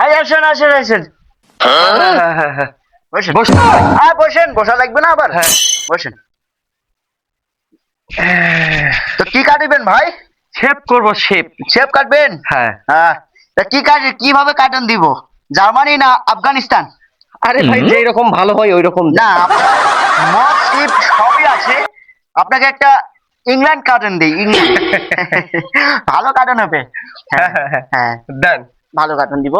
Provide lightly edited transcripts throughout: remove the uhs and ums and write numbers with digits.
হ্যাঁ আসেন আসেন আসেন। বসেন বসেন। হ্যাঁ বসেন, বসা লাগবে না আবার। হ্যাঁ বসেন। তো কি কাটবেন ভাই? শেপ করব, শেপ। শেপ কাটবেন? হ্যাঁ। হ্যাঁ। তা কি কাট, কিভাবে কাটন দিব? জার্মানি না আফগানিস্তান? আরে ভাই যেই রকম ভালো হয় ওই রকম না আপনার মদ শিপ সবই আছে, আপনাকে একটা ইংল্যান্ড কার্টন দিই, ইংল্যান্ড। ভালো কার্টন হবে। হ্যাঁ দেন ভালো কার্টন দিব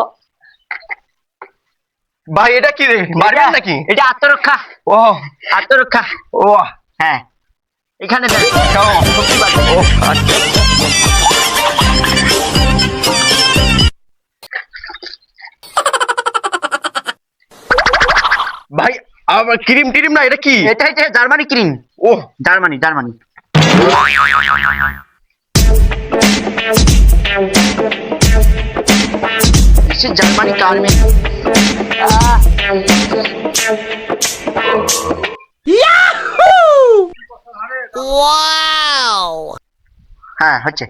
ভাই। এটা কি মারবেন নাকি? এটা আত্মরক্ষা। ও আত্মরক্ষা। ও হ্যাঁ এখানে দেন। ও আচ্ছা। ভাই আমার ক্রিম টিরিম না, এটা কি? এটাই যে জার্মানি ক্রিম। ও জার্মানি জার্মানি। Germany carmine. হ্যাঁ হচ্ছে।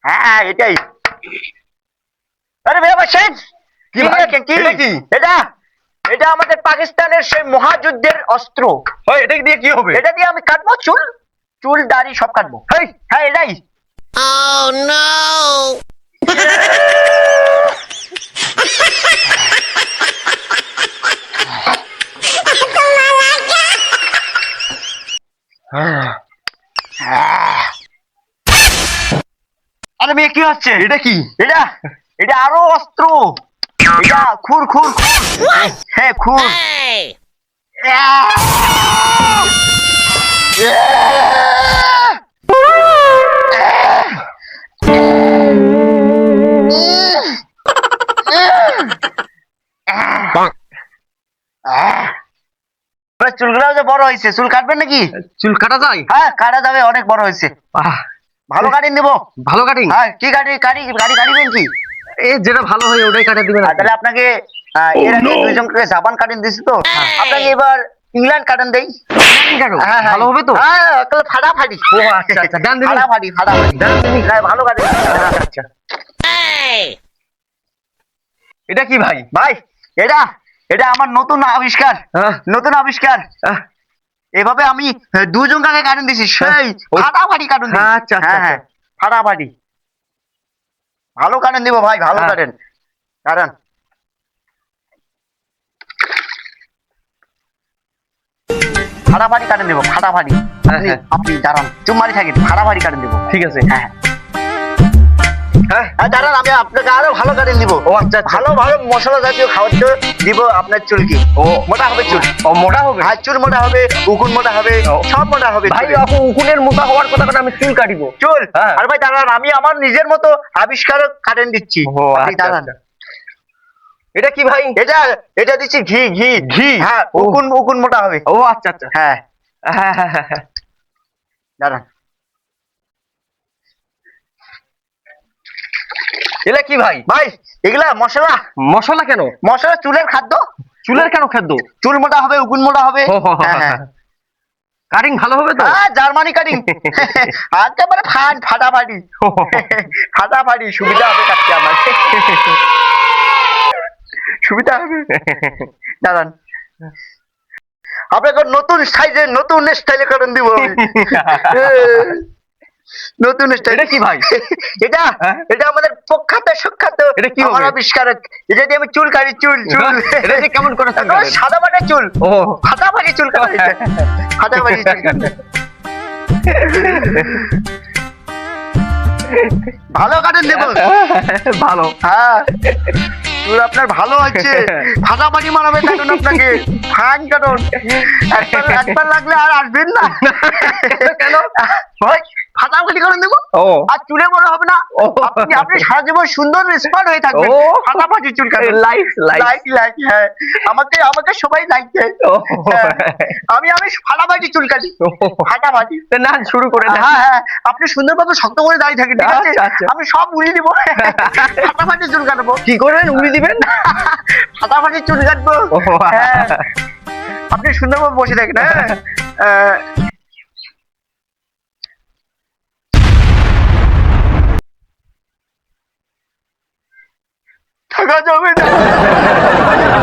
হ্যাঁ এটাই। আরে ভাই বসেন। কি ভাই? এটা কি? এটা এটা আমাদের পাকিস্তানের সেই মহাযুদ্ধের অস্ত্র। ভাই এটা দিয়ে কি হবে? এটা দিয়ে আমি কাটবো চুল, চুল দাড়ি সব কাটবো। হেই হ্যাঁ এটাই। Oh no! আরে মেয়ে কি হচ্ছে? এটা কি? এটা এটা আরো অস্ত্র। এটা খুর খুর খুর। হ্যাঁ খুর। Hey! চুলগুলো যে বড় হয়েছে, চুল কাটবেন নাকি? চুল কাটা যায়? হ্যাঁ কাটা যাবে, অনেক বড় হয়েছে। আহ, ভালো কাটিং দেবো। ভালো কাটিং? হ্যাঁ কি গাড়ি কাটিবেন কি? এ যেটা ভালো হয় ওটাই কাটা দিবেন। তাহলে আপনাকে এর আগে দুইজনকে জাপান কাটিং দিছি তো, আপনাকে এবার ইংল্যান্ড কাটিং দেই। ভালো হবে তো? হ্যাঁ ফাটাফাটি। ও আচ্ছা আচ্ছা, ডান দিবি? ফাটাফাটি ফাটাফাটি। হ্যাঁ ভালো কাটিং। আচ্ছা Hey! এটা কি ভাই? ভাই এটা এটা আমার নতুন আবিষ্কার। হ্যাঁ। নতুন আবিষ্কার। আহ, এভাবে আমি দুজন কাকে কাটুন দিছি, সেই ওই- ফাটাফাটি কাটুন দিছি। হ্যাঁ, আচ্ছা, আচ্ছা, হ্যাঁ হ্যাঁ ফাটাফাটি। ভালো কাটুন দিব ভাই, ভালো হ্যাঁ। কাটেন কারণ ফাটাফাটি কাটেন দেবো, ফাটাফাটি। হ্যাঁ, হ্যাঁ। আপনি দাঁড়ান, চুম্মারি থাকেন, ফাটাফাটি কাটেন দেবো। ঠিক আছে। হ্যাঁ হ্যাঁ হ্যাঁ দাঁড়ান, আমি আপনাকে আরো ভালো কাটেন দিব। ও আচ্ছা আচ্ছা। ভালো ভালো মশলা জাতীয় খাদ্য দিব আপনার চুলকে। ও মোটা হবে চুল। ও মোটা হবে? আর চুল মোটা হবে, উকুন মোটা হবে, ও। সব মোটা হবে ভাই চুলে। আপু উকুনের মোটা হওয়ার কথা কথা আমি চুল কাটিব। চুল? হ্যাঁ। আর ভাই দাঁড়ান, আমি আমার নিজের মতো আবিষ্কার কাটেন দিচ্ছি। ও আপনি আচ্ছা দাঁড়ান। আচ্ছা। এটা কি ভাই? এটা এটা দিচ্ছি ঘি ঘি ঘি? হ্যাঁ ও। উকুন মোটা হবে। ও আচ্ছা আচ্ছা। হ্যাঁ হ্যাঁ হ্যাঁ হ্যাঁ হ্যাঁ। দাঁড়ান। এটা কি ভাই? ভাই এগুলা মশলা। মশলা কেন? মশলা চুলের খাদ্য। চুলের কেন খাদ্য? চুল মোটা হবে, উকুন মোটা হবে। ও, হো, হো, হ্যাঁ হ্যাঁ কাটিং ভালো হবে তো? হ্যাঁ জার্মানি কাটিং। একেবারে ফাটাফাটি। ফাটাফাটি সুবিধা হবে কাটতে আমার। সুবিধা হবে। দাঁড়ান, আপনাকে নতুন সাইজে নতুন স্টাইলে কারণ দিব আমি। নতুন স্টাইল। এটা কি ভাই? এটা হ্যাঁ? এটা আমাদের প্রখ্যাত সুখ্যাত এটা কি আমার হবে? আবিষ্কার। এটা দিয়ে আমি চুল কাটি, চুল চুল। এটা দিয়ে কেমন করে চুল একেবারে কাটেন? সাদা মাটা চুল। ও ফাটাফাটি চুল কাটা হয়েছে। ফাটাফাটি চুল কাটা। ভালো কাটেন দেবো। ভালো। হ্যাঁ চুল আপনার ভালো হচ্ছে, ফাটাফাটি মানাবে কাটুন আপনাকে। ফান কাটুন, একবার লাগলে আর আসবেন না। কেন? ভাই ফাটাফাটি কাটুন দেবো। ও আর চুলে বড় হবে না। ও। আপনি সারা জীবন সুন্দর স্মার্ট হয়ে থাকবেন। ও। ফাটাফাটি চুল কাটুন। লাইফ লাইক লাইক হ্যাঁ, আমাকে সবাই লাইক দেয়। ও হ্যাঁ, আমি ফাটাফাটি চুল কাটি, ফাটাফাটি। না শুরু করে দেন। হ্যাঁ হ্যাঁ আপনি সুন্দরভাবে শক্ত করে দাঁড়িয়ে থাকেন, ঠিক আছে? আচ্ছা, আচ্ছা। আমি সব উড়িয়ে দিব। ফাটাফাটি চুল কাটবো। কি করবেন? উড়ি দিবেন? ফাটাফাটি চুল কাটবো। ও, হ্যাঁ, আপনি সুন্দরভাবে বসে থাকেন। হ্যাঁ টাকা জমে যাবে